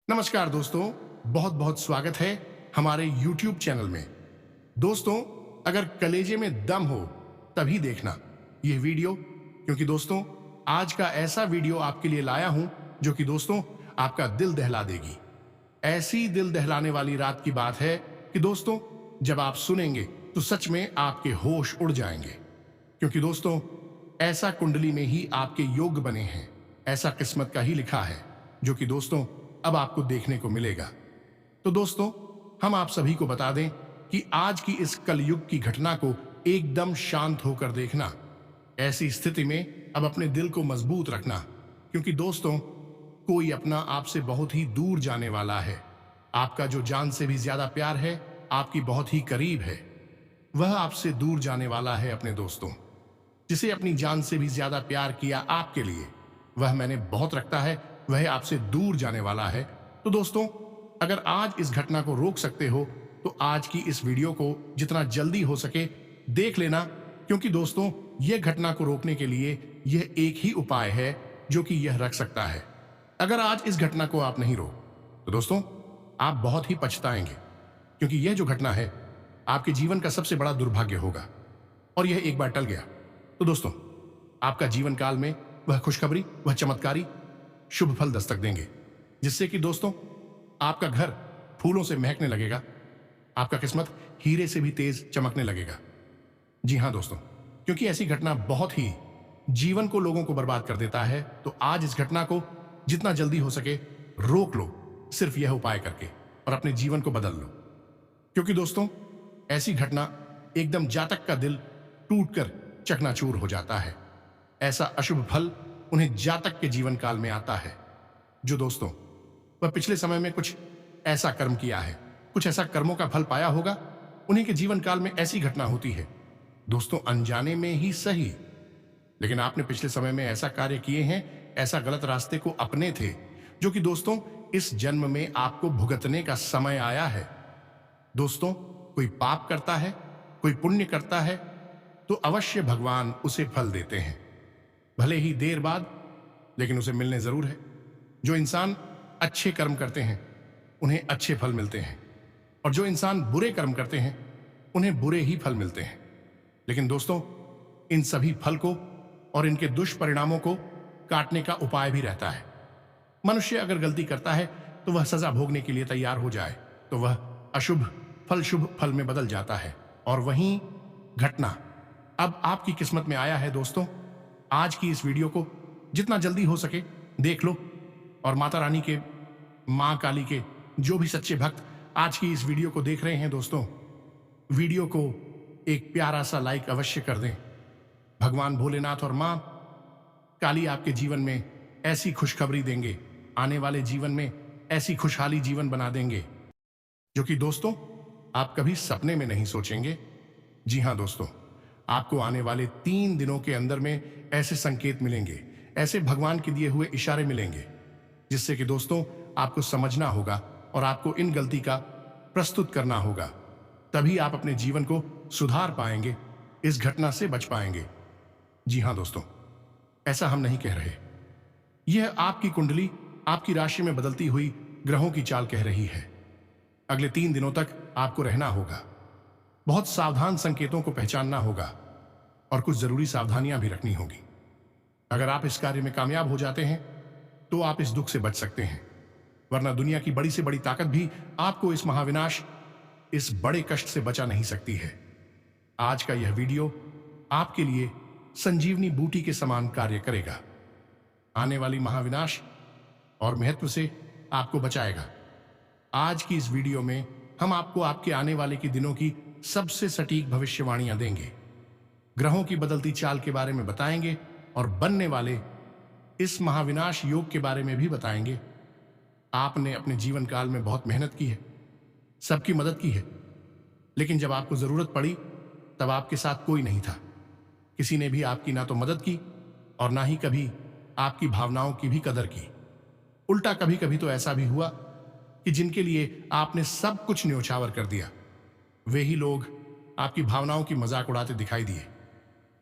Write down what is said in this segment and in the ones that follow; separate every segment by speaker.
Speaker 1: नमस्कार दोस्तों, बहुत बहुत स्वागत है हमारे YouTube चैनल में। दोस्तों, अगर कलेजे में दम हो तभी देखना यह वीडियो, क्योंकि दोस्तों आज का ऐसा वीडियो आपके लिए लाया हूं जो कि दोस्तों आपका दिल दहला देगी। ऐसी दिल दहलाने वाली रात की बात है कि दोस्तों जब आप सुनेंगे तो सच में आपके होश उड़ जाएंगे, क्योंकि दोस्तों ऐसा कुंडली में ही आपके योग बने हैं, ऐसा किस्मत का ही लिखा है जो कि दोस्तों अब आपको देखने को मिलेगा। तो दोस्तों हम आप सभी को बता दें कि आज की इस कलयुग की घटना को एकदम शांत होकर देखना। ऐसी स्थिति में अब अपने दिल को मजबूत रखना, क्योंकि दोस्तों कोई अपना आपसे बहुत ही दूर जाने वाला है। आपका जो जान से भी ज्यादा प्यार है, आपकी बहुत ही करीब है, वह आपसे दूर जाने वाला है। अपने दोस्तों जिसे अपनी जान से भी ज्यादा प्यार किया आपके लिए, वह मैंने बहुत रखता है, वह आपसे दूर जाने वाला है। तो दोस्तों अगर आज इस घटना को रोक सकते हो तो आज की इस वीडियो को जितना जल्दी हो सके देख लेना, क्योंकि दोस्तों यह घटना को रोकने के लिए यह एक ही उपाय है जो कि यह रख सकता है। अगर आज इस घटना को आप नहीं रोक तो दोस्तों आप बहुत ही पछताएंगे, क्योंकि यह जो घटना है आपके जीवन का सबसे बड़ा दुर्भाग्य होगा। और यह एक बार टल गया तो दोस्तों आपका जीवन काल में वह खुशखबरी, वह चमत्कारी शुभ फल दस्तक देंगे, जिससे कि दोस्तों आपका घर फूलों से महकने लगेगा, आपका किस्मत हीरे से भी तेज चमकने लगेगा। जी हां दोस्तों, क्योंकि ऐसी घटना बहुत ही जीवन को, लोगों को बर्बाद कर देता है। तो आज इस घटना को जितना जल्दी हो सके रोक लो, सिर्फ यह उपाय करके, और अपने जीवन को बदल लो। क्योंकि दोस्तों ऐसी घटना एकदम जातक का दिल टूटकर चकनाचूर हो जाता है। ऐसा अशुभ फल उन्हें जातक के जीवन काल में आता है जो दोस्तों वह पिछले समय में कुछ ऐसा कर्म किया है, कुछ ऐसा कर्मों का फल पाया होगा, उन्हीं के जीवन काल में ऐसी घटना होती है दोस्तों, अनजाने में ही सही, लेकिन आपने पिछले समय में ऐसा कार्य किए हैं, ऐसा गलत रास्ते को अपने थे, जो कि दोस्तों इस जन्म में आपको भुगतने का समय आया है। दोस्तों कोई पाप करता है, कोई पुण्य करता है तो अवश्य भगवान उसे फल देते हैं, भले ही देर बाद, लेकिन उसे मिलने जरूर है। जो इंसान अच्छे कर्म करते हैं उन्हें अच्छे फल मिलते हैं, और जो इंसान बुरे कर्म करते हैं उन्हें बुरे ही फल मिलते हैं। लेकिन दोस्तों इन सभी फल को और इनके दुष्परिणामों को काटने का उपाय भी रहता है। मनुष्य अगर गलती करता है तो वह सजा भोगने के लिए तैयार हो जाए तो वह अशुभ फल शुभ फल में बदल जाता है। और वहीं घटना अब आपकी किस्मत में आया है। दोस्तों आज की इस वीडियो को जितना जल्दी हो सके देख लो, और माता रानी के, मां काली के जो भी सच्चे भक्त आज की इस वीडियो को देख रहे हैं दोस्तों, वीडियो को एक प्यारा सा लाइक अवश्य कर दें। भगवान भोलेनाथ और मां काली आपके जीवन में ऐसी खुशखबरी देंगे, आने वाले जीवन में ऐसी खुशहाली जीवन बना देंगे जो कि दोस्तों आप कभी सपने में नहीं सोचेंगे। जी हां दोस्तों, आपको आने वाले 3 दिनों के अंदर में ऐसे संकेत मिलेंगे, ऐसे भगवान के दिए हुए इशारे मिलेंगे, जिससे कि दोस्तों आपको समझना होगा और आपको इन गलती का प्रस्तुत करना होगा। तभी आप अपने जीवन को सुधार पाएंगे, इस घटना से बच पाएंगे। जी हां दोस्तों, ऐसा हम नहीं कह रहे, यह आपकी कुंडली, आपकी राशि में बदलती हुई ग्रहों की चाल कह रही है। अगले 3 दिनों तक आपको रहना होगा, बहुत सावधान संकेतों को पहचानना होगा, और कुछ जरूरी सावधानियां भी रखनी होगी। अगर आप इस कार्य में कामयाब हो जाते हैं तो आप इस दुख से बच सकते हैं, वरना दुनिया की बड़ी से बड़ी ताकत भी आपको इस महाविनाश, इस बड़े कष्ट से बचा नहीं सकती है। आज का यह वीडियो आपके लिए संजीवनी बूटी के समान कार्य करेगा, आने वाली महाविनाश और महत्व से आपको बचाएगा। आज की इस वीडियो में हम आपको आपके आने वाले के दिनों की सबसे सटीक भविष्यवाणियां देंगे, ग्रहों की बदलती चाल के बारे में बताएंगे, और बनने वाले इस महाविनाश योग के बारे में भी बताएंगे। आपने अपने जीवन काल में बहुत मेहनत की है, सबकी मदद की है, लेकिन जब आपको जरूरत पड़ी तब आपके साथ कोई नहीं था। किसी ने भी आपकी ना तो मदद की और ना ही कभी आपकी भावनाओं की भी कदर की। उल्टा कभी कभी तो ऐसा भी हुआ कि जिनके लिए आपने सब कुछ न्योछावर कर दिया, वे ही लोग आपकी भावनाओं की मजाक उड़ाते दिखाई दिए।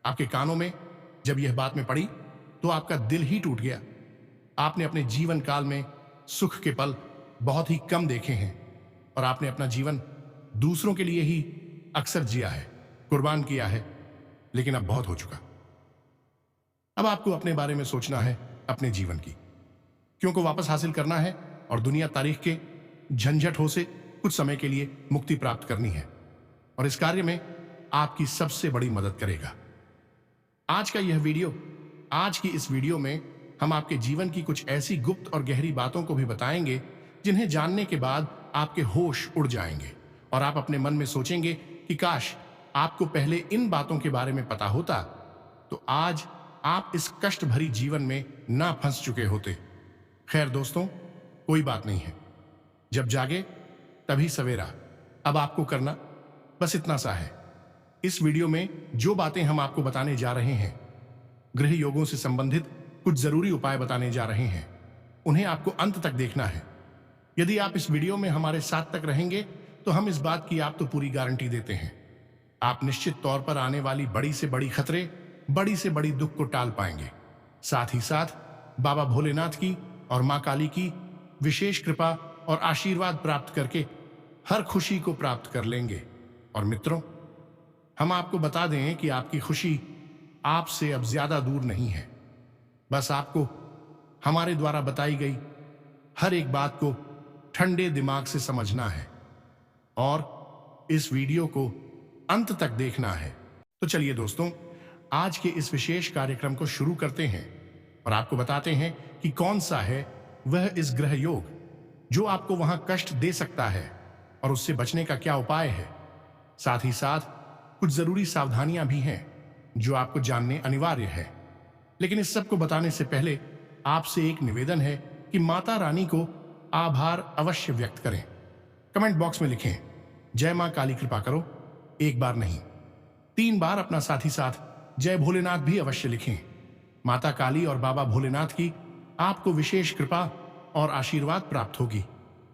Speaker 1: आपके कानों में जब यह बात में पड़ी तो आपका दिल ही टूट गया। आपने अपने जीवन काल में सुख के पल बहुत ही कम देखे हैं और आपने अपना जीवन दूसरों के लिए ही अक्सर जिया है, कुर्बान किया है, लेकिन अब बहुत हो चुका। अब आपको अपने बारे में सोचना है, अपने जीवन की क्यों को वापस हासिल करना है और दुनिया तारीख के झंझट हो से कुछ समय के लिए मुक्ति प्राप्त करनी है, और इस कार्य में आपकी सबसे बड़ी मदद करेगा आज की इस वीडियो में हम आपके जीवन की कुछ ऐसी गुप्त और गहरी बातों को भी बताएंगे जिन्हें जानने के बाद आपके होश उड़ जाएंगे और आप अपने मन में सोचेंगे कि काश आपको पहले इन बातों के बारे में पता होता तो आज आप इस कष्ट भरी जीवन में ना फंस चुके होते। खैर दोस्तों, कोई बात नहीं है, जब जागे तभी सवेरा। अब आपको करना बस इतना सा है। इस वीडियो में जो बातें हम आपको बताने जा रहे हैं, गृह योगों से संबंधित कुछ जरूरी उपाय बताने जा रहे हैं, उन्हें आपको अंत तक देखना है। यदि आप इस वीडियो में हमारे साथ तक रहेंगे तो हम इस बात की आप तो पूरी गारंटी देते हैं, आप निश्चित तौर पर आने वाली बड़ी से बड़ी खतरे, बड़ी से बड़ी दुख को टाल पाएंगे। साथ ही साथ बाबा भोलेनाथ की और मां काली की विशेष कृपा और आशीर्वाद प्राप्त करके हर खुशी को प्राप्त कर लेंगे। और मित्रों, हम आपको बता दें कि आपकी खुशी आपसे अब ज्यादा दूर नहीं है। बस आपको हमारे द्वारा बताई गई हर एक बात को ठंडे दिमाग से समझना है और इस वीडियो को अंत तक देखना है। तो चलिए दोस्तों, आज के इस विशेष कार्यक्रम को शुरू करते हैं और आपको बताते हैं कि कौन सा है वह इस ग्रह योग जो आपको वहां कष्ट दे सकता है और उससे बचने का क्या उपाय है। साथ ही साथ कुछ जरूरी सावधानियां भी हैं जो आपको जानने अनिवार्य है। लेकिन इस सब को बताने से पहले आपसे एक निवेदन है कि माता रानी को आभार अवश्य व्यक्त करें। कमेंट बॉक्स में लिखें, जय मां काली कृपा करो। एक बार नहीं, 3 बार अपना साथ ही साथ जय भोलेनाथ भी अवश्य लिखें। माता काली और बाबा भोलेनाथ की आपको विशेष कृपा और आशीर्वाद प्राप्त होगी।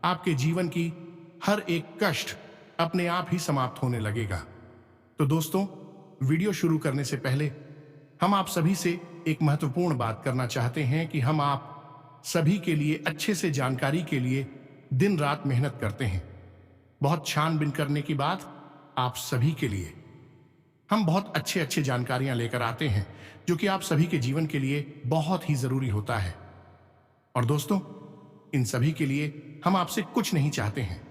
Speaker 1: आपके जीवन की हर एक कष्ट अपने आप ही समाप्त होने लगेगा। तो दोस्तों, वीडियो शुरू करने से पहले हम आप सभी से एक महत्वपूर्ण बात करना चाहते हैं कि हम आप सभी के लिए अच्छे से जानकारी के लिए दिन रात मेहनत करते हैं। बहुत छानबीन करने की बात आप सभी के लिए हम बहुत अच्छे जानकारियां लेकर आते हैं जो कि आप सभी के जीवन के लिए बहुत ही जरूरी होता है। और दोस्तों, इन सभी के लिए हम आपसे कुछ नहीं चाहते हैं,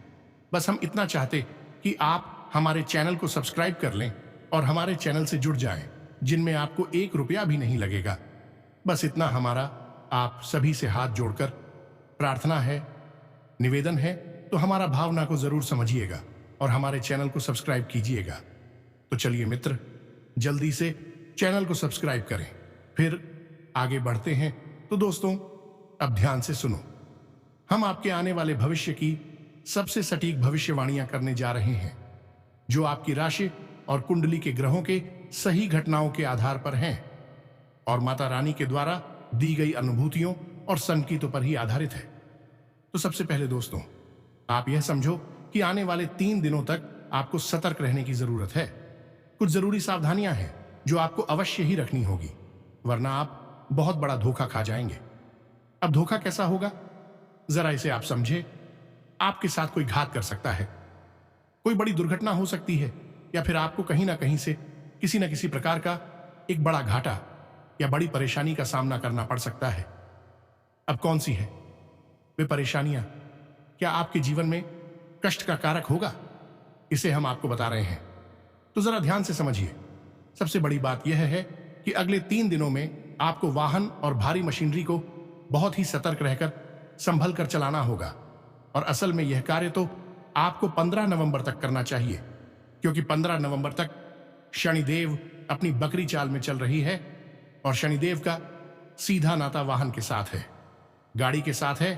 Speaker 1: बस हम इतना चाहते कि आप हमारे चैनल को सब्सक्राइब कर लें और हमारे चैनल से जुड़ जाएं, जिनमें आपको 1 रुपया भी नहीं लगेगा। बस इतना हमारा आप सभी से हाथ जोड़कर प्रार्थना है, निवेदन है। तो हमारा भावना को जरूर समझिएगा और हमारे चैनल को सब्सक्राइब कीजिएगा। तो चलिए मित्र, जल्दी से चैनल को सब्सक्राइब करें, फिर आगे बढ़ते हैं। तो दोस्तों, अब ध्यान से सुनो, हम आपके आने वाले भविष्य की सबसे सटीक भविष्यवाणियां करने जा रहे हैं जो आपकी राशि और कुंडली के ग्रहों के सही घटनाओं के आधार पर हैं और माता रानी के द्वारा दी गई अनुभूतियों और संकेतों पर ही आधारित है। तो सबसे पहले दोस्तों, आप यह समझो कि आने वाले 3 दिनों तक आपको सतर्क रहने की जरूरत है। कुछ जरूरी सावधानियां हैं जो आपको अवश्य ही रखनी होगी, वरना आप बहुत बड़ा धोखा खा जाएंगे। अब धोखा कैसा होगा, जरा इसे आप समझे। आपके साथ कोई घात कर सकता है, कोई बड़ी दुर्घटना हो सकती है, या फिर आपको कहीं ना कहीं से किसी न किसी प्रकार का एक बड़ा घाटा या बड़ी परेशानी का सामना करना पड़ सकता है। अब कौन सी है वे परेशानियां, क्या आपके जीवन में कष्ट का कारक होगा, इसे हम आपको बता रहे हैं। तो जरा ध्यान से समझिए। सबसे बड़ी बात यह है कि अगले 3 दिनों में आपको वाहन और भारी मशीनरी को बहुत ही सतर्क रहकर संभल कर चलाना होगा। और असल में यह कार्य तो आपको 15 नवंबर तक करना चाहिए, क्योंकि 15 नवंबर तक शनिदेव अपनी बकरी चाल में चल रही है और शनिदेव का सीधा नाता वाहन के साथ है, गाड़ी के साथ है।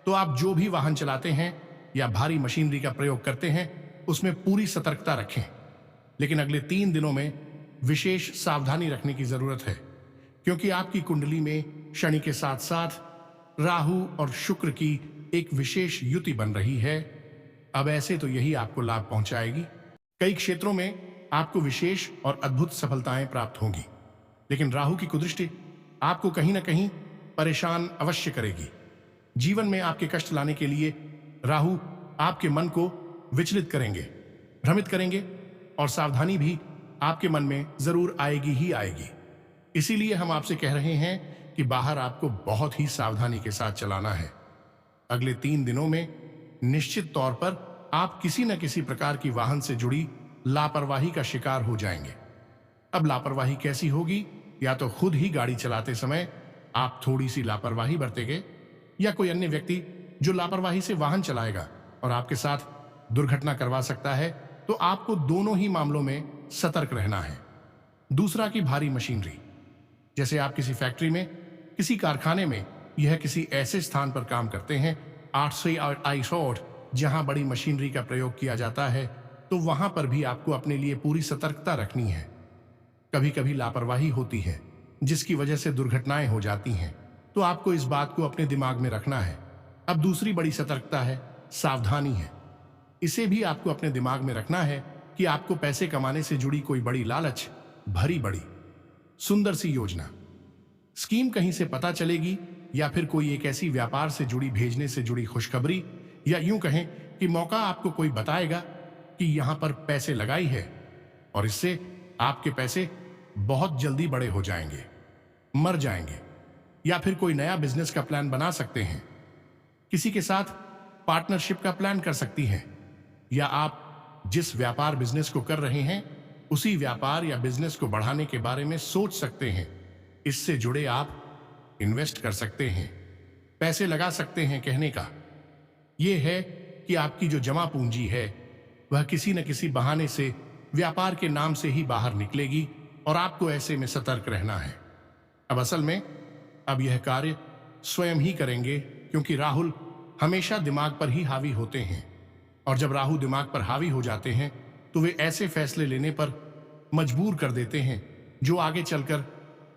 Speaker 1: तो आप जो भी वाहन चलाते हैं या भारी मशीनरी का प्रयोग करते हैं, उसमें पूरी सतर्कता रखें। लेकिन अगले 3 दिनों में विशेष सावधानी रखने की जरूरत है, क्योंकि आपकी कुंडली में शनि के साथ साथ राहु और शुक्र की एक विशेष युति बन रही है। अब ऐसे तो यही आपको लाभ पहुंचाएगी। कई क्षेत्रों में आपको विशेष और अद्भुत सफलताएं प्राप्त होंगी, लेकिन राहु की कुदृष्टि आपको कहीं ना कहीं परेशान अवश्य करेगी। जीवन में आपके कष्ट लाने के लिए राहु आपके मन को विचलित करेंगे, भ्रमित करेंगे और सावधानी भी आपके मन में जरूर आएगी ही आएगी। इसीलिए हम आपसे कह रहे हैं कि बाहर आपको बहुत ही सावधानी के साथ चलाना है। अगले 3 दिनों में निश्चित तौर पर आप किसी न किसी प्रकार की वाहन से जुड़ी लापरवाही का शिकार हो जाएंगे। अब लापरवाही कैसी होगी? या तो खुद ही गाड़ी चलाते समय आप थोड़ी सी लापरवाही बरतेंगे, या कोई अन्य व्यक्ति जो लापरवाही से वाहन चलाएगा और आपके साथ दुर्घटना करवा सकता है। तो आपको दोनों ही मामलों में सतर्क रहना है। दूसरा कि भारी मशीनरी, जैसे आप किसी फैक्ट्री में, किसी कारखाने में, यह किसी ऐसे स्थान पर काम करते हैं 8 से 8 जहां बड़ी मशीनरी का प्रयोग किया जाता है, तो वहां पर भी आपको अपने लिए पूरी सतर्कता रखनी है। कभी कभी लापरवाही होती है जिसकी वजह से दुर्घटनाएं हो जाती हैं, तो आपको इस बात को अपने दिमाग में रखना है। अब दूसरी बड़ी सतर्कता है सावधानी है। इसे भी आपको अपने दिमाग में रखना है कि आपको पैसे कमाने से जुड़ी कोई बड़ी लालच, भरी बड़ी सुंदर सी योजना, स्कीम कहीं से पता चलेगी, या फिर कोई एक ऐसी व्यापार से जुड़ी, भेजने से जुड़ी खुशखबरी, या यूं कहें कि मौका आपको कोई बताएगा कि यहां पर पैसे लगाई है और इससे आपके पैसे बहुत जल्दी बड़े हो जाएंगे, मर जाएंगे। या फिर कोई नया बिजनेस का प्लान बना सकते हैं, किसी के साथ पार्टनरशिप का प्लान कर सकती हैं, या आप जिस व्यापार बिजनेस को कर रहे हैं उसी व्यापार या बिजनेस को बढ़ाने के बारे में सोच सकते हैं। इससे जुड़े आप इन्वेस्ट कर सकते हैं, पैसे लगा सकते हैं। कहने का यह है कि आपकी जो जमा पूंजी है वह किसी न किसी बहाने से व्यापार के नाम से ही बाहर निकलेगी और आपको ऐसे में सतर्क रहना है। अब असल में अब यह कार्य स्वयं ही करेंगे, क्योंकि राहुल हमेशा दिमाग पर ही हावी होते हैं, और जब राहु दिमाग पर हावी हो जाते हैं तो वे ऐसे फैसले लेने पर मजबूर कर देते हैं जो आगे चलकर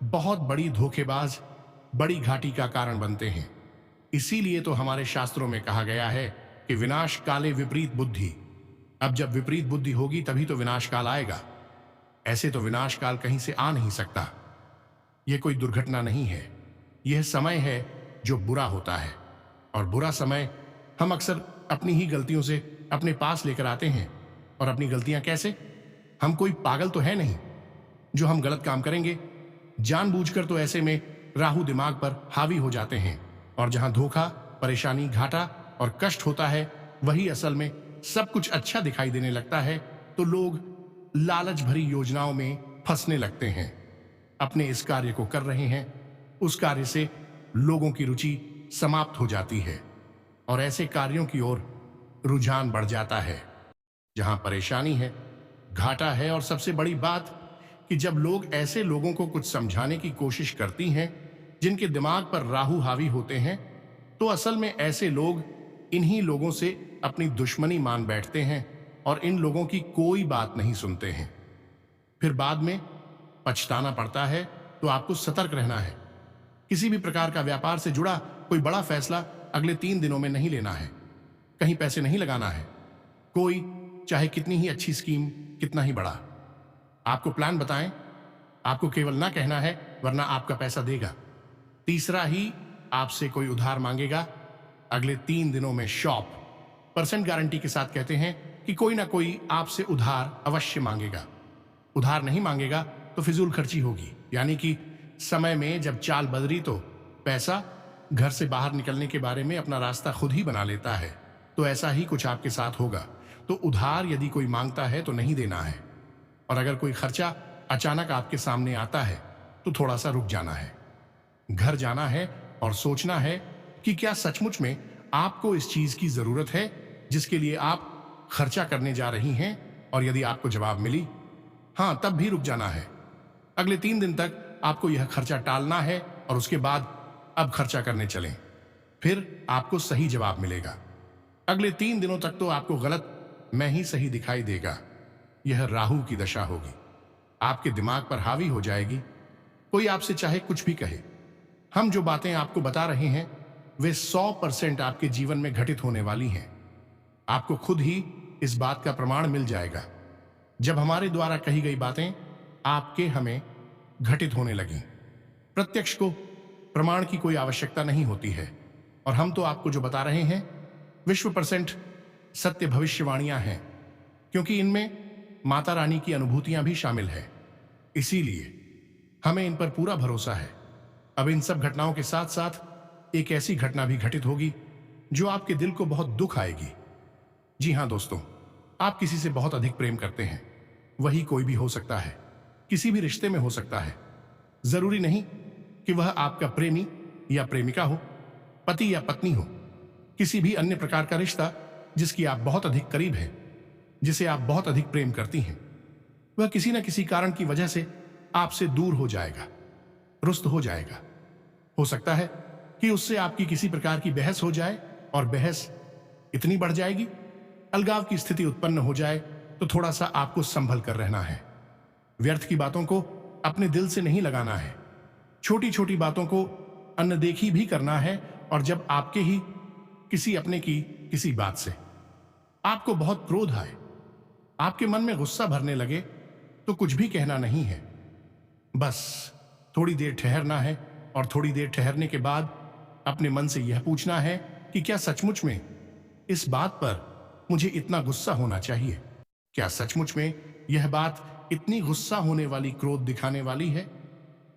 Speaker 1: बहुत बड़ी धोखेबाज, बड़ी घाटी का कारण बनते हैं। इसीलिए तो हमारे शास्त्रों में कहा गया है कि विनाश काले विपरीत बुद्धि। अब जब विपरीत बुद्धि होगी तभी तो विनाश काल आएगा। ऐसे तो विनाश काल कहीं से आ नहीं सकता। यह कोई दुर्घटना नहीं है, यह समय है जो बुरा होता है, और बुरा समय हम अक्सर अपनी ही गलतियों से अपने पास लेकर आते हैं। और अपनी गलतियां कैसे? हम कोई पागल तो है नहीं जो हम गलत काम करेंगे जानबूझकर। तो ऐसे में राहु दिमाग पर हावी हो जाते हैं, और जहां धोखा, परेशानी, घाटा और कष्ट होता है वही असल में सब कुछ अच्छा दिखाई देने लगता है। तो लोग लालच भरी योजनाओं में फंसने लगते हैं। अपने इस कार्य को कर रहे हैं, उस कार्य से लोगों की रुचि समाप्त हो जाती है और ऐसे कार्यों की ओर रुझान बढ़ जाता है जहां परेशानी है, घाटा है। और सबसे बड़ी बात कि जब लोग ऐसे लोगों को कुछ समझाने की कोशिश करती हैं जिनके दिमाग पर राहु हावी होते हैं, तो असल में ऐसे लोग इन्हीं लोगों से अपनी दुश्मनी मान बैठते हैं और इन लोगों की कोई बात नहीं सुनते हैं। फिर बाद में पछताना पड़ता है। तो आपको सतर्क रहना है। किसी भी प्रकार का व्यापार से जुड़ा कोई बड़ा फैसला अगले 3 दिनों में नहीं लेना है। कहीं पैसे नहीं लगाना है, कोई चाहे कितनी ही अच्छी स्कीम, कितना ही बड़ा। आपको प्लान बताएं, आपको केवल ना कहना है, वरना आपका पैसा देगा। तीसरा ही आपसे कोई उधार मांगेगा अगले 3 दिनों में। शॉप % गारंटी के साथ कहते हैं कि कोई ना कोई आपसे उधार अवश्य मांगेगा। उधार नहीं मांगेगा तो फिजूल खर्ची होगी, यानी कि समय में जब चाल बदली तो पैसा घर से बाहर निकलने के बारे में अपना रास्ता खुद ही बना लेता है। तो ऐसा ही कुछ आपके साथ होगा। तो उधार यदि कोई मांगता है तो नहीं देना है, और अगर कोई खर्चा अचानक आपके सामने आता है तो थोड़ा सा रुक जाना है, घर जाना है और सोचना है कि क्या सचमुच में आपको इस चीज की जरूरत है जिसके लिए आप खर्चा करने जा रही हैं। और यदि आपको जवाब मिली हाँ, तब भी रुक जाना है। अगले 3 दिन तक आपको यह खर्चा टालना है और उसके बाद अब खर्चा करने चलें। फिर आपको सही जवाब मिलेगा। अगले 3 दिनों तक तो आपको गलत मैं ही सही दिखाई देगा। यह राहु की दशा होगी, आपके दिमाग पर हावी हो जाएगी। कोई आपसे चाहे कुछ भी कहे, हम जो बातें आपको बता रहे हैं वे 100% आपके जीवन में घटित होने वाली हैं। आपको खुद ही इस बात का प्रमाण मिल जाएगा जब हमारे द्वारा कही गई बातें आपके हमें घटित होने लगीं। प्रत्यक्ष को प्रमाण की कोई आवश्यकता नहीं होती है, और हम तो आपको जो बता रहे हैं विश्व परसेंट सत्य भविष्यवाणियां हैं, क्योंकि इनमें माता रानी की अनुभूतियां भी शामिल है। इसीलिए हमें इन पर पूरा भरोसा है। अब इन सब घटनाओं के साथ साथ एक ऐसी घटना भी घटित होगी जो आपके दिल को बहुत दुख आएगी। जी हां दोस्तों, आप किसी से बहुत अधिक प्रेम करते हैं। वही कोई भी हो सकता है, किसी भी रिश्ते में हो सकता है। जरूरी नहीं कि वह आपका प्रेमी या प्रेमिका हो, पति या पत्नी हो, किसी भी अन्य प्रकार का रिश्ता जिसकी आप बहुत अधिक करीब हैं, जिसे आप बहुत अधिक प्रेम करती हैं, वह किसी न किसी कारण की वजह से आपसे दूर हो जाएगा, रुष्ट हो जाएगा। हो सकता है कि उससे आपकी किसी प्रकार की बहस हो जाए और बहस इतनी बढ़ जाएगी, अलगाव की स्थिति उत्पन्न हो जाए, तो थोड़ा सा आपको संभल कर रहना है। व्यर्थ की बातों को अपने दिल से नहीं लगाना है। छोटी छोटी बातों को अनदेखी भी करना है। और जब आपके ही किसी अपने की किसी बात से आपको बहुत क्रोध आए, आपके मन में गुस्सा भरने लगे, तो कुछ भी कहना नहीं है। बस थोड़ी देर ठहरना है और थोड़ी देर ठहरने के बाद अपने मन से यह पूछना है कि क्या सचमुच में इस बात पर मुझे इतना गुस्सा होना चाहिए? क्या सचमुच में यह बात इतनी गुस्सा होने वाली, क्रोध दिखाने वाली है?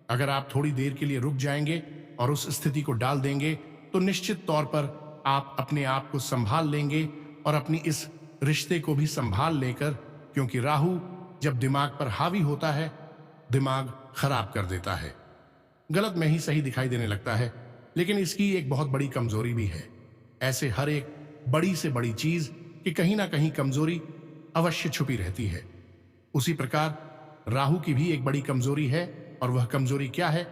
Speaker 1: अगर आप थोड़ी देर के लिए रुक जाएंगे और उस स्थिति को डाल देंगे, तो निश्चित तौर पर आप अपने आप को संभाल लेंगे और अपनी इस रिश्ते को भी संभाल लेकर, क्योंकि राहु जब दिमाग पर हावी होता है, दिमाग खराब कर देता है। गलत में ही सही दिखाई देने लगता है। लेकिन इसकी एक बहुत बड़ी कमजोरी भी है। ऐसे हर एक बड़ी से बड़ी चीज की कहीं ना कहीं कमजोरी अवश्य छुपी रहती है। उसी प्रकार राहु की भी एक बड़ी कमजोरी है, और वह कमजोरी क्या है?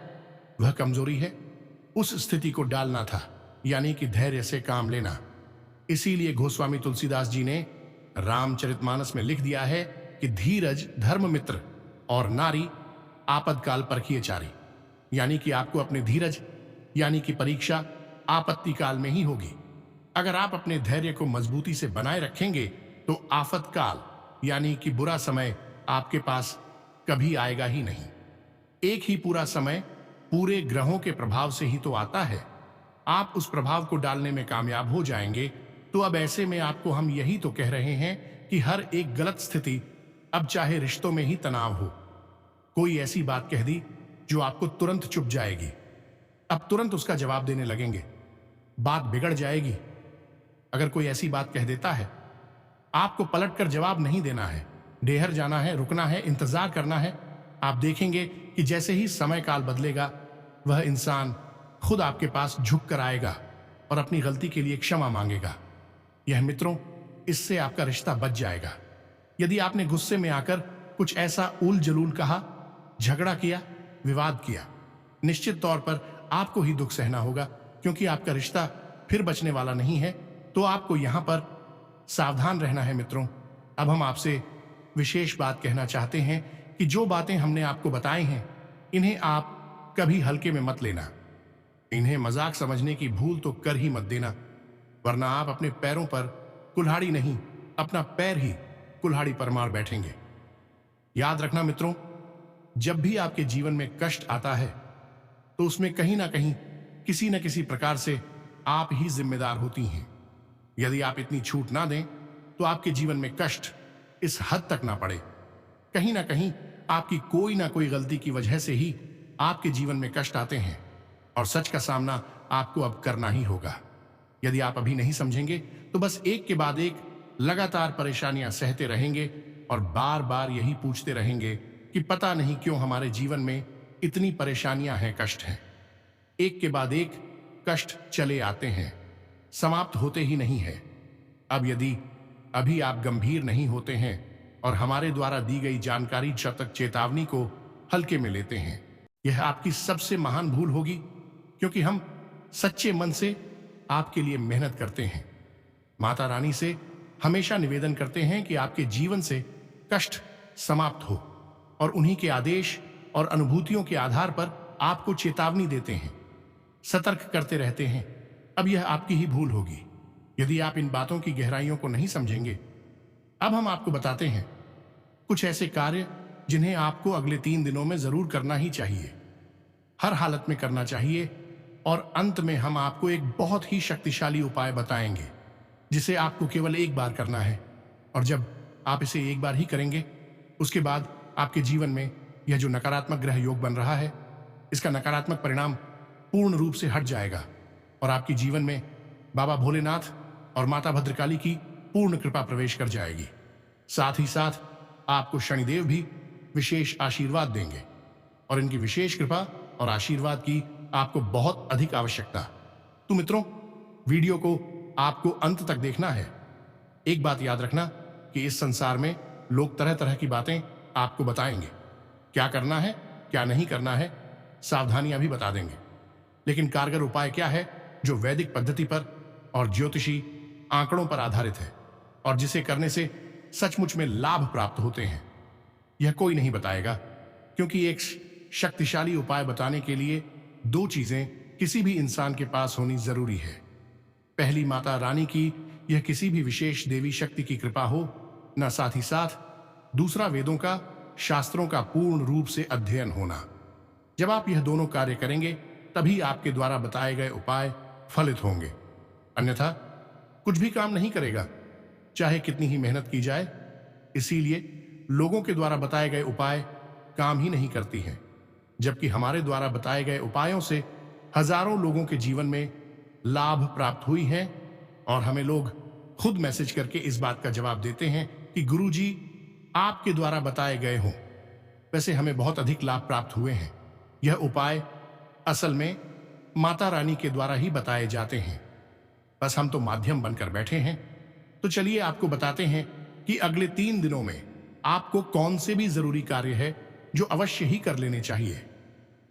Speaker 1: वह कमजोरी है उस स्थिति को डालना था, यानी कि धैर्य से काम लेना। इसीलिए गोस्वामी तुलसीदास जी ने रामचरितमानस में लिख दिया है कि धीरज धर्म मित्र और नारी आपदकाल परखिए चारी, यानी कि आपको अपने धीरज यानी कि परीक्षा आपत्ति काल में ही होगी। अगर आप अपने धैर्य को मजबूती से बनाए रखेंगे तो आफत काल यानी कि बुरा समय आपके पास कभी आएगा ही नहीं। एक ही पूरा समय पूरे ग्रहों के प्रभाव से ही तो आता है। आप उस प्रभाव को डालने में कामयाब हो जाएंगे। तो अब ऐसे में आपको हम यही तो कह रहे हैं कि हर एक गलत स्थिति, अब चाहे रिश्तों में ही तनाव हो, कोई ऐसी बात कह दी जो आपको तुरंत चुप जाएगी, अब तुरंत उसका जवाब देने लगेंगे, बात बिगड़ जाएगी। अगर कोई ऐसी बात कह देता है, आपको पलटकर जवाब नहीं देना है, डेहर जाना है, रुकना है, इंतजार करना है। आप देखेंगे कि जैसे ही समय काल बदलेगा, वह इंसान खुद आपके पास झुक कर आएगा और अपनी गलती के लिए क्षमा मांगेगा। यह मित्रों, इससे आपका रिश्ता बच जाएगा। यदि आपने गुस्से में आकर कुछ ऐसा उल जलूल कहा, झगड़ा किया, विवाद किया, निश्चित तौर पर आपको ही दुख सहना होगा, क्योंकि आपका रिश्ता फिर बचने वाला नहीं है। तो आपको यहां पर सावधान रहना है मित्रों। अब हम आपसे विशेष बात कहना चाहते हैं कि जो बातें हमने आपको बताई हैं, इन्हें आप कभी हल्के में मत लेना। इन्हें मजाक समझने की भूल तो कर ही मत देना, वरना आप अपने पैरों पर कुल्हाड़ी नहीं, अपना पैर ही कुल्हाड़ी पर मार बैठेंगे। याद रखना मित्रों, जब भी आपके जीवन में कष्ट आता है, तो उसमें कहीं ना कहीं किसी न किसी प्रकार से आप ही जिम्मेदार होती हैं। यदि आप इतनी छूट ना दें, तो आपके जीवन में कष्ट इस हद तक ना पड़े। कहीं ना कहीं आपकी कोई ना कोई गलती की वजह से ही आपके जीवन में कष्ट आते हैं, और सच का सामना आपको अब करना ही होगा। यदि आप अभी नहीं समझेंगे, तो बस एक के बाद एक लगातार परेशानियां सहते रहेंगे और बार बार यही पूछते रहेंगे कि पता नहीं क्यों हमारे जीवन में इतनी परेशानियां हैं, कष्ट हैं। एक के बाद एक कष्ट चले आते हैं, समाप्त होते ही नहीं है। अब यदि अभी आप गंभीर नहीं होते हैं और हमारे द्वारा दी गई जानकारी शतक चेतावनी को हल्के में लेते हैं, यह आपकी सबसे महान भूल होगी, क्योंकि हम सच्चे मन से आपके लिए मेहनत करते हैं। माता रानी से हमेशा निवेदन करते हैं कि आपके जीवन से कष्ट समाप्त हो, और उन्हीं के आदेश और अनुभूतियों के आधार पर आपको चेतावनी देते हैं, सतर्क करते रहते हैं। अब यह आपकी ही भूल होगी यदि आप इन बातों की गहराइयों को नहीं समझेंगे। अब हम आपको बताते हैं कुछ ऐसे कार्य जिन्हें आपको अगले 3 दिनों में जरूर करना ही चाहिए, हर हालत में करना चाहिए, और अंत में हम आपको एक बहुत ही शक्तिशाली उपाय बताएंगे जिसे आपको केवल एक बार करना है। और जब आप इसे एक बार ही करेंगे, उसके बाद आपके जीवन में यह जो नकारात्मक ग्रह योग बन रहा है, इसका नकारात्मक परिणाम पूर्ण रूप से हट जाएगा और आपके जीवन में बाबा भोलेनाथ और माता भद्रकाली की पूर्ण कृपा प्रवेश कर जाएगी। साथ ही साथ आपको शनिदेव भी विशेष आशीर्वाद देंगे और इनकी विशेष कृपा और आशीर्वाद की आपको बहुत अधिक आवश्यकता। तो मित्रों, वीडियो को आपको अंत तक देखना है। एक बात याद रखना कि इस संसार में लोग तरह तरह की बातें आपको बताएंगे, क्या करना है क्या नहीं करना है, सावधानियां भी बता देंगे, लेकिन कारगर उपाय क्या है जो वैदिक पद्धति पर और ज्योतिषी आंकड़ों पर आधारित है और जिसे करने से सचमुच में लाभ प्राप्त होते हैं, यह कोई नहीं बताएगा। क्योंकि एक शक्तिशाली उपाय बताने के लिए दो चीजें किसी भी इंसान के पास होनी जरूरी है। पहली, माता रानी की यह किसी भी विशेष देवी शक्ति की कृपा हो, न साथ ही साथ दूसरा वेदों का, शास्त्रों का पूर्ण रूप से अध्ययन होना। जब आप यह दोनों कार्य करेंगे तभी आपके द्वारा बताए गए उपाय फलित होंगे, अन्यथा कुछ भी काम नहीं करेगा, चाहे कितनी ही मेहनत की जाए। इसीलिए लोगों के द्वारा बताए गए उपाय काम ही नहीं करती हैं, जबकि हमारे द्वारा बताए गए उपायों से हजारों लोगों के जीवन में लाभ प्राप्त हुई है और हमें लोग खुद मैसेज करके इस बात का जवाब देते हैं कि गुरुजी आपके द्वारा बताए गए हों। वैसे हमें बहुत अधिक लाभ प्राप्त हुए हैं। यह उपाय असल में माता रानी के द्वारा ही बताए जाते हैं, बस हम तो माध्यम बनकर बैठे हैं। तो चलिए आपको बताते हैं कि अगले 3 दिनों में आपको कौन से भी जरूरी कार्य है जो अवश्य ही कर लेने चाहिए।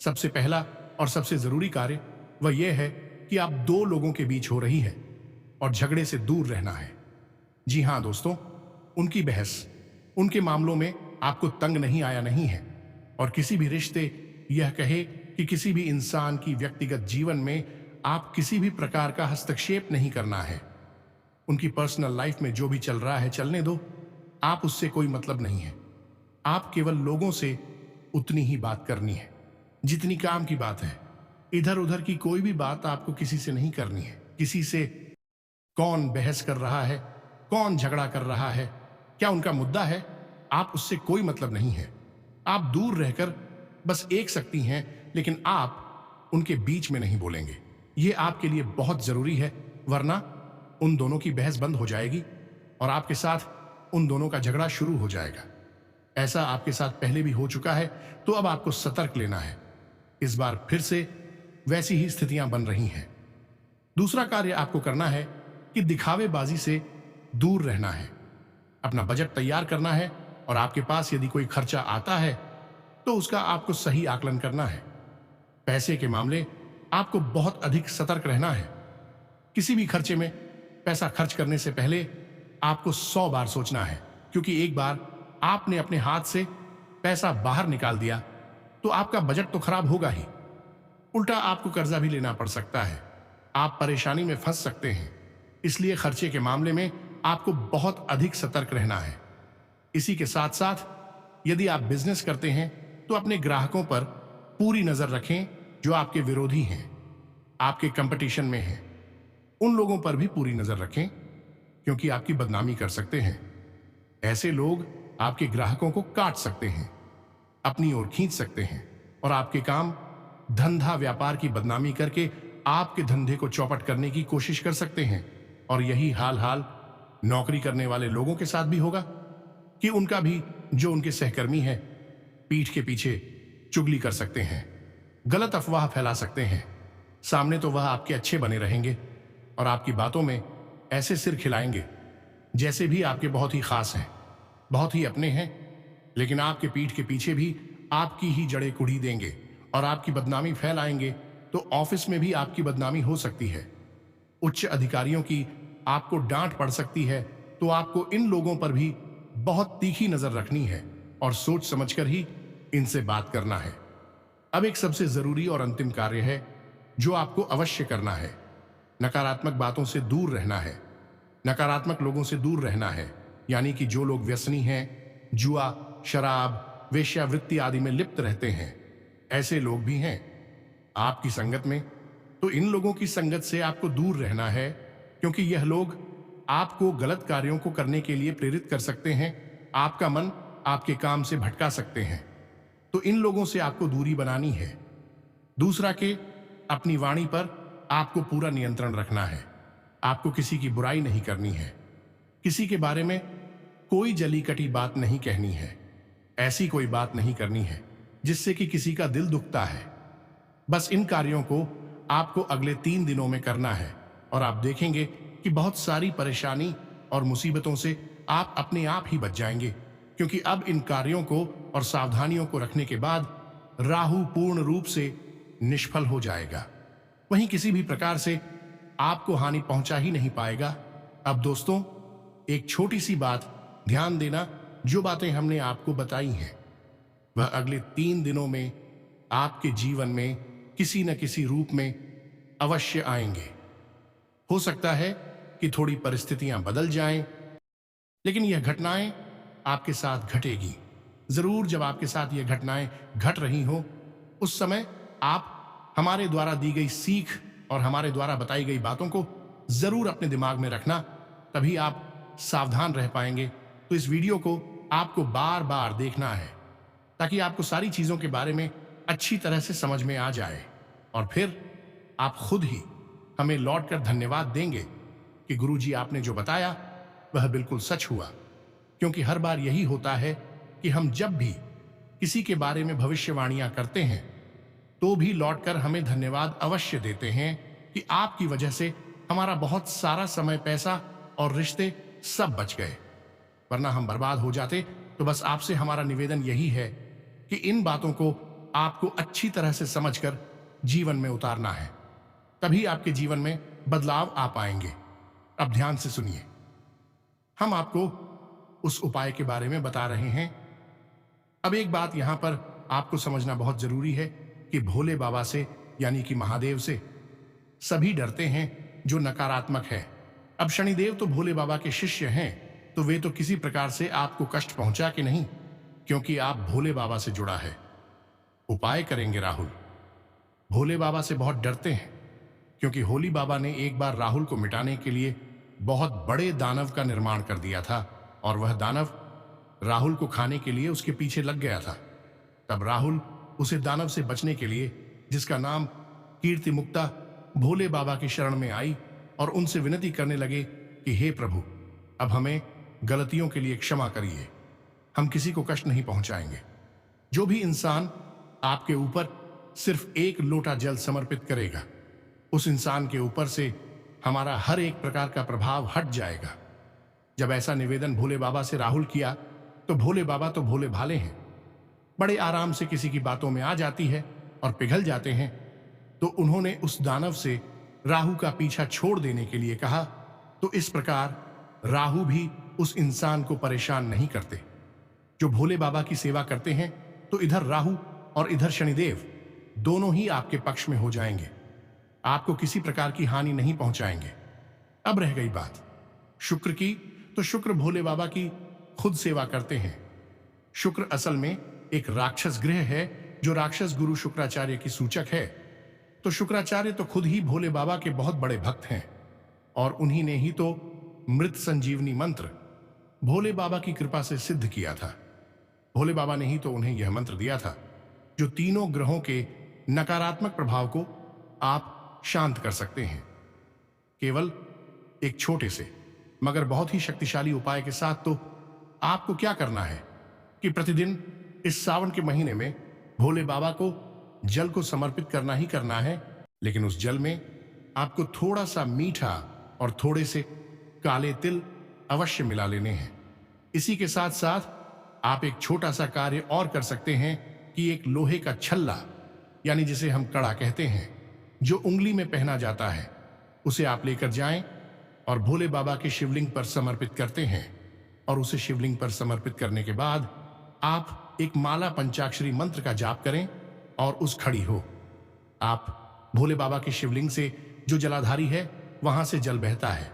Speaker 1: सबसे पहला और सबसे जरूरी कार्य वह यह है कि आप 2 लोगों के बीच हो रही है और झगड़े से दूर रहना है। जी हां दोस्तों, उनकी बहस, उनके मामलों में आपको तंग नहीं आया नहीं है और किसी भी रिश्ते, यह कहे कि किसी भी इंसान की व्यक्तिगत जीवन में आप किसी भी प्रकार का हस्तक्षेप नहीं करना है। उनकी पर्सनल लाइफ में जो भी चल रहा है चलने दो, आप उससे कोई मतलब नहीं है। आप केवल लोगों से उतनी ही बात करनी है जितनी काम की बात है। इधर उधर की कोई भी बात आपको किसी से नहीं करनी है। किसी से कौन बहस कर रहा है, कौन झगड़ा कर रहा है, क्या उनका मुद्दा है, आप उससे कोई मतलब नहीं है। आप दूर रहकर बस एक सकती हैं, लेकिन आप उनके बीच में नहीं बोलेंगे। यह आपके लिए बहुत जरूरी है, वरना उन दोनों की बहस बंद हो जाएगी और आपके साथ उन दोनों का झगड़ा शुरू हो जाएगा। ऐसा आपके साथ पहले भी हो चुका है, तो अब आपको सतर्क लेना है। इस बार फिर से वैसी ही स्थितियां बन रही हैं। दूसरा कार्य आपको करना है कि दिखावेबाजी से दूर रहना है। अपना बजट तैयार करना है और आपके पास यदि कोई खर्चा आता है तो उसका आपको सही आकलन करना है। पैसे के मामले आपको बहुत अधिक सतर्क रहना है। किसी भी खर्चे में पैसा खर्च करने से पहले आपको 100 बार सोचना है, क्योंकि एक बार आपने अपने हाथ से पैसा बाहर निकाल दिया तो आपका बजट तो खराब होगा ही, उल्टा आपको कर्जा भी लेना पड़ सकता है। आप परेशानी में फंस सकते हैं। इसलिए खर्चे के मामले में आपको बहुत अधिक सतर्क रहना है। इसी के साथ साथ यदि आप बिजनेस करते हैं तो अपने ग्राहकों पर पूरी नजर रखें जो आपके विरोधी हैं, आपके कंपटीशन में हैं। उन लोगों पर भी पूरी नजर रखें, क्योंकि आपकी बदनामी कर सकते हैं। ऐसे लोग आपके ग्राहकों को काट सकते हैं, अपनी ओर खींच सकते हैं और आपके काम, धंधा, व्यापार की बदनामी करके आपके धंधे को चौपट करने की कोशिश कर सकते हैं। और यही हाल नौकरी करने वाले लोगों के साथ भी होगा कि उनका भी जो उनके सहकर्मी है पीठ के पीछे चुगली कर सकते हैं, गलत अफवाह फैला सकते हैं। सामने तो वह आपके अच्छे बने रहेंगे और आपकी बातों में ऐसे सिर खिलाएंगे जैसे भी आपके बहुत ही खास हैं, बहुत ही अपने हैं, लेकिन आपके पीठ के पीछे भी आपकी ही जड़ें कुढ़ी देंगे और आपकी बदनामी फैलाएंगे। तो ऑफिस में भी आपकी बदनामी हो सकती है, उच्च अधिकारियों की आपको डांट पड़ सकती है। तो आपको इन लोगों पर भी बहुत तीखी नजर रखनी है और सोच समझकर ही इनसे बात करना है। अब एक सबसे जरूरी और अंतिम कार्य है जो आपको अवश्य करना है। नकारात्मक बातों से दूर रहना है, नकारात्मक लोगों से दूर रहना है। यानी कि जो लोग व्यसनी हैं, जुआ, शराब, वेश्यावृत्ति आदि में लिप्त रहते हैं, ऐसे लोग भी हैं आपकी संगत में। तो इन लोगों की संगत से आपको दूर रहना है, क्योंकि यह लोग आपको गलत कार्यों को करने के लिए प्रेरित कर सकते हैं, आपका मन आपके काम से भटका सकते हैं। तो इन लोगों से आपको दूरी बनानी है। दूसरा कि अपनी वाणी पर आपको पूरा नियंत्रण रखना है। आपको किसी की बुराई नहीं करनी है, किसी के बारे में कोई जली कटी बात नहीं कहनी है, ऐसी कोई बात नहीं करनी है जिससे कि किसी का दिल दुखता है। बस इन कार्यों को आपको अगले 3 दिनों में करना है और आप देखेंगे कि बहुत सारी परेशानी और मुसीबतों से आप अपने आप ही बच जाएंगे, क्योंकि अब इन कार्यों को और सावधानियों को रखने के बाद राहु पूर्ण रूप से निष्फल हो जाएगा। वहीं किसी भी प्रकार से आपको हानि पहुंचा ही नहीं पाएगा। अब दोस्तों, एक छोटी सी बात ध्यान देना, जो बातें हमने आपको बताई हैं वह अगले 3 दिनों में आपके जीवन में किसी न किसी रूप में अवश्य आएंगे। हो सकता है कि थोड़ी परिस्थितियां बदल जाएं, लेकिन यह घटनाएं आपके साथ घटेगी जरूर। जब आपके साथ यह घटनाएं घट रही हो, उस समय आप हमारे द्वारा दी गई सीख और हमारे द्वारा बताई गई बातों को जरूर अपने दिमाग में रखना, तभी आप सावधान रह पाएंगे। तो इस वीडियो को आपको बार बार देखना है ताकि आपको सारी चीजों के बारे में अच्छी तरह से समझ में आ जाए, और फिर आप खुद ही हमें लौटकर धन्यवाद देंगे कि गुरुजी आपने जो बताया वह बिल्कुल सच हुआ। क्योंकि हर बार यही होता है कि हम जब भी किसी के बारे में भविष्यवाणियां करते हैं तो भी लौटकर हमें धन्यवाद अवश्य देते हैं कि आपकी वजह से हमारा बहुत सारा समय, पैसा और रिश्ते सब बच गए, वरना हम बर्बाद हो जाते। तो बस आपसे हमारा निवेदन यही है कि इन बातों को आपको अच्छी तरह से समझकर जीवन में उतारना है, तभी आपके जीवन में बदलाव आ पाएंगे। अब ध्यान से सुनिए, हम आपको उस उपाय के बारे में बता रहे हैं। अब एक बात यहां पर आपको समझना बहुत जरूरी है कि भोले बाबा से यानी कि महादेव से सभी डरते हैं जो नकारात्मक है। अब शनिदेव तो भोले बाबा के शिष्य हैं, तो वे तो किसी प्रकार से आपको कष्ट पहुंचा के नहीं, क्योंकि आप भोले बाबा से जुड़ा है। उपाय करेंगे राहुल। भोले बाबा से बहुत डरते हैं, क्योंकि होली बाबा ने एक बार राहुल को मिटाने के लिए बहुत बड़े दानव का निर्माण कर दिया था, और वह दानव राहुल को खाने के लिए उसके पीछे लग गया था। तब राहुल उसे दानव से बचने के लिए, जिसका नाम कीर्ति मुक्ता, भोले बाबा की शरण में आई और उनसे विनती करने लगे कि हे प्रभु, अब हमें गलतियों के लिए क्षमा करिए, हम किसी को कष्ट नहीं पहुंचाएंगे। जो भी इंसान आपके ऊपर सिर्फ 1 लोटा जल समर्पित करेगा, उस इंसान के ऊपर से हमारा हर एक प्रकार का प्रभाव हट जाएगा। जब ऐसा निवेदन भोले बाबा से राहुल किया, तो भोले बाबा तो भोले भाले हैं, बड़े आराम से किसी की बातों में आ जाती है और पिघल जाते हैं। तो उन्होंने उस दानव से राहु का पीछा छोड़ देने के लिए कहा। तो इस प्रकार राहु भी उस इंसान को परेशान नहीं करते। जो भोले बाबा की सेवा करते हैं, तो इधर राहु और इधर शनिदेव दोनों ही आपके पक्ष में हो जाएंगे, आपको किसी प्रकार की हानि नहीं पहुंचाएंगे। अब रह गई बात शुक्र की, तो शुक्र भोले बाबा की खुद सेवा करते हैं। शुक्र असल में एक राक्षस ग्रह है, जो राक्षस गुरु शुक्राचार्य की सूचक है। तो शुक्राचार्य तो खुद ही भोले बाबा के बहुत बड़े भक्त हैं, और उन्हीं ने ही तो मृत संजीवनी मंत्र भोले बाबा की कृपा से सिद्ध किया था। भोले बाबा ने ही तो उन्हें यह मंत्र दिया था, जो तीनों ग्रहों के नकारात्मक प्रभाव को आप शांत कर सकते हैं, केवल एक छोटे से मगर बहुत ही शक्तिशाली उपाय के साथ। तो आपको क्या करना है कि प्रतिदिन इस सावन के महीने में भोले बाबा को जल को समर्पित करना ही करना है, लेकिन उस जल में आपको थोड़ा सा मीठा और थोड़े से काले तिल अवश्य मिला लेने हैं। इसी के साथ साथ आप एक छोटा सा कार्य और कर सकते हैं कि एक लोहे का छल्ला, यानी जिसे हम कड़ा कहते हैं, जो उंगली में पहना जाता है, उसे आप लेकर जाएं और भोले बाबा के शिवलिंग पर समर्पित करते हैं। और उसे शिवलिंग पर समर्पित करने के बाद आप एक माला पंचाक्षरी मंत्र का जाप करें और उस खड़ी हो। आप भोले बाबा के शिवलिंग से जो जलाधारी है वहां से जल बहता है,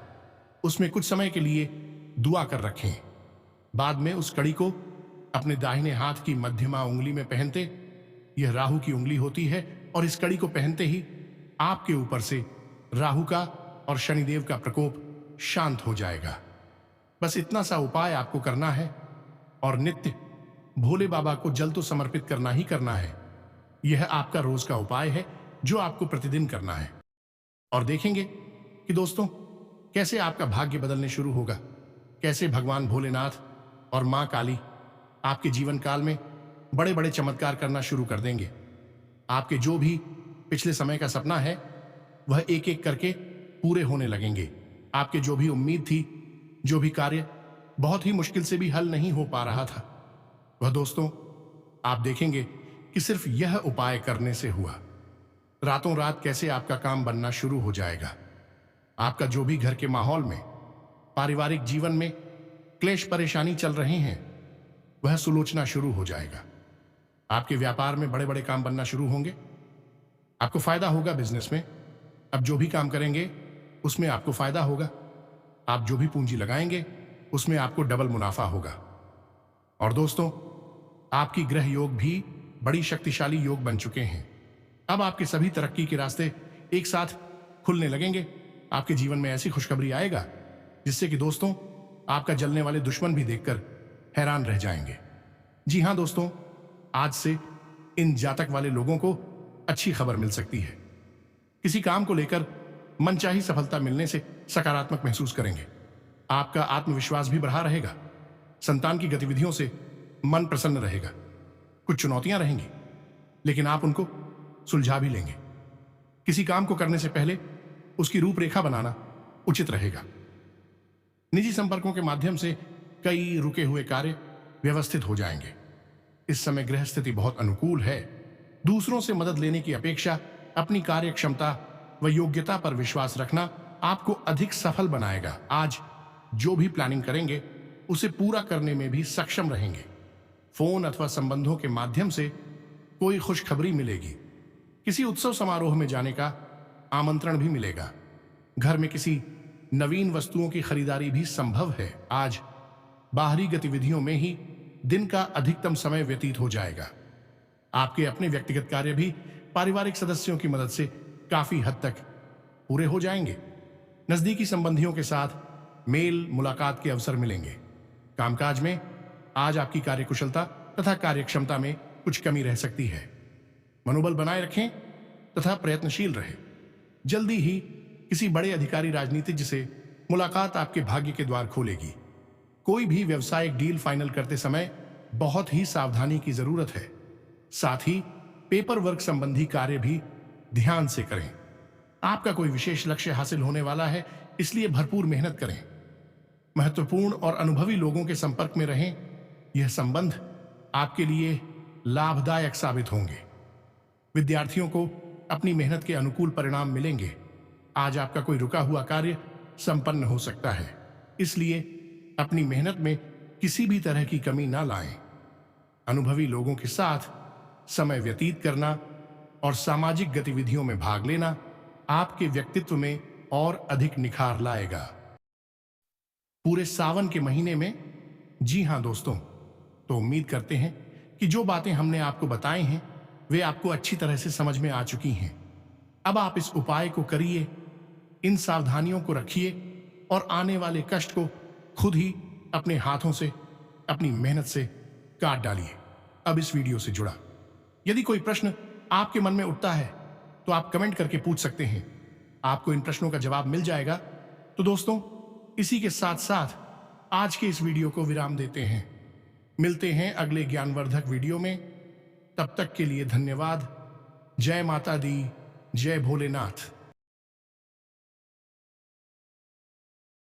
Speaker 1: उसमें कुछ समय के लिए दुआ कर रखें। बाद में उस कड़ी को अपने दाहिने हाथ की मध्यमा उंगली में पहनते, यह राहु की उंगली होती है, और इस कड़ी को पहनते ही आपके ऊपर से राहु का और शनिदेव का प्रकोप शांत हो जाएगा। बस इतना सा उपाय आपको करना है और नित्य भोले बाबा को जल तो समर्पित करना ही करना है। यह आपका रोज का उपाय है जो आपको प्रतिदिन करना है। और देखेंगे कि दोस्तों कैसे आपका भाग्य बदलने शुरू होगा, कैसे भगवान भोलेनाथ और मां काली आपके जीवन काल में बड़े बड़े चमत्कार करना शुरू कर देंगे। आपके जो भी पिछले समय का सपना है वह एक एक करके पूरे होने लगेंगे। आपके जो भी उम्मीद थी, जो भी कार्य बहुत ही मुश्किल से भी हल नहीं हो पा रहा था, वह दोस्तों आप देखेंगे कि सिर्फ यह उपाय करने से हुआ। रातों रात कैसे आपका काम बनना शुरू हो जाएगा। आपका जो भी घर के माहौल में, पारिवारिक जीवन में क्लेश परेशानी चल रहे हैं वह सुलोचना शुरू हो जाएगा। आपके व्यापार में बड़े बड़े काम बनना शुरू होंगे। आपको फायदा होगा बिजनेस में। अब जो भी काम करेंगे उसमें आपको फायदा होगा। आप जो भी पूंजी लगाएंगे उसमें आपको डबल मुनाफा होगा। और दोस्तों आपकी ग्रह योग भी बड़ी शक्तिशाली योग बन चुके हैं। अब आपके सभी तरक्की के रास्ते एक साथ खुलने लगेंगे। आपके जीवन में ऐसी खुशखबरी आएगा जिससे कि दोस्तों आपका जलने वाले दुश्मन भी देखकर हैरान रह जाएंगे। जी हां दोस्तों, आज से इन जातक वाले लोगों को अच्छी खबर मिल सकती है। किसी काम को लेकर मनचाही सफलता मिलने से सकारात्मक महसूस करेंगे। आपका आत्मविश्वास भी बढ़ा रहेगा। संतान की गतिविधियों से मन प्रसन्न रहेगा। कुछ चुनौतियां रहेंगी लेकिन आप उनको सुलझा भी लेंगे। किसी काम को करने से पहले उसकी रूपरेखा बनाना उचित रहेगा। निजी संपर्कों के माध्यम से कई रुके हुए कार्य व्यवस्थित हो जाएंगे। इस समय ग्रह स्थिति बहुत अनुकूल है। दूसरों से मदद लेने की अपेक्षा अपनी कार्य क्षमता व योग्यता पर विश्वास रखना आपको अधिक सफल बनाएगा। आज जो भी प्लानिंग करेंगे उसे पूरा करने में भी सक्षम रहेंगे। फोन अथवा संबंधों के माध्यम से कोई खुशखबरी मिलेगी। किसी उत्सव समारोह में जाने का आमंत्रण भी मिलेगा। घर में किसी नवीन वस्तुओं की खरीदारी भी संभव है। आज बाहरी गतिविधियों में ही दिन का अधिकतम समय व्यतीत हो जाएगा। आपके अपने व्यक्तिगत कार्य भी पारिवारिक सदस्यों की मदद से काफी हद तक पूरे हो जाएंगे। नजदीकी संबंधियों के साथ मेल मुलाकात के अवसर मिलेंगे। कामकाज में आज आपकी कार्यकुशलता तथा कार्यक्षमता में कुछ कमी रह सकती है। मनोबल बनाए रखें तथा प्रयत्नशील रहें। जल्दी ही किसी बड़े अधिकारी राजनीतिज्ञ से मुलाकात आपके भाग्य के द्वार खोलेगी। कोई भी व्यवसायिक डील फाइनल करते समय बहुत ही सावधानी की जरूरत है। साथ ही पेपर वर्क संबंधी कार्य भी ध्यान से करें। आपका कोई विशेष लक्ष्य हासिल होने वाला है, इसलिए भरपूर मेहनत करें। महत्वपूर्ण और अनुभवी लोगों के संपर्क में रहें। यह संबंध आपके लिए लाभदायक साबित होंगे। विद्यार्थियों को अपनी मेहनत के अनुकूल परिणाम मिलेंगे। आज आपका कोई रुका हुआ कार्य संपन्न हो सकता है, इसलिए अपनी मेहनत में किसी भी तरह की कमी ना लाएं। अनुभवी लोगों के साथ समय व्यतीत करना और सामाजिक गतिविधियों में भाग लेना आपके व्यक्तित्व में और अधिक निखार लाएगा। पूरे सावन के महीने में, जी हां दोस्तों, तो उम्मीद करते हैं कि जो बातें हमने आपको बताई हैं वे आपको अच्छी तरह से समझ में आ चुकी हैं। अब आप इस उपाय को करिए, इन सावधानियों को रखिए और आने वाले कष्ट को खुद ही अपने हाथों से, अपनी मेहनत से काट डालिए। अब इस वीडियो से जुड़ा यदि कोई प्रश्न आपके मन में उठता है तो आप कमेंट करके पूछ सकते हैं। आपको इन प्रश्नों का जवाब मिल जाएगा। तो दोस्तों, इसी के साथ साथ आज के इस वीडियो को विराम देते हैं। मिलते हैं अगले ज्ञानवर्धक वीडियो में। तब तक के लिए धन्यवाद। जय माता दी, जय भोलेनाथ।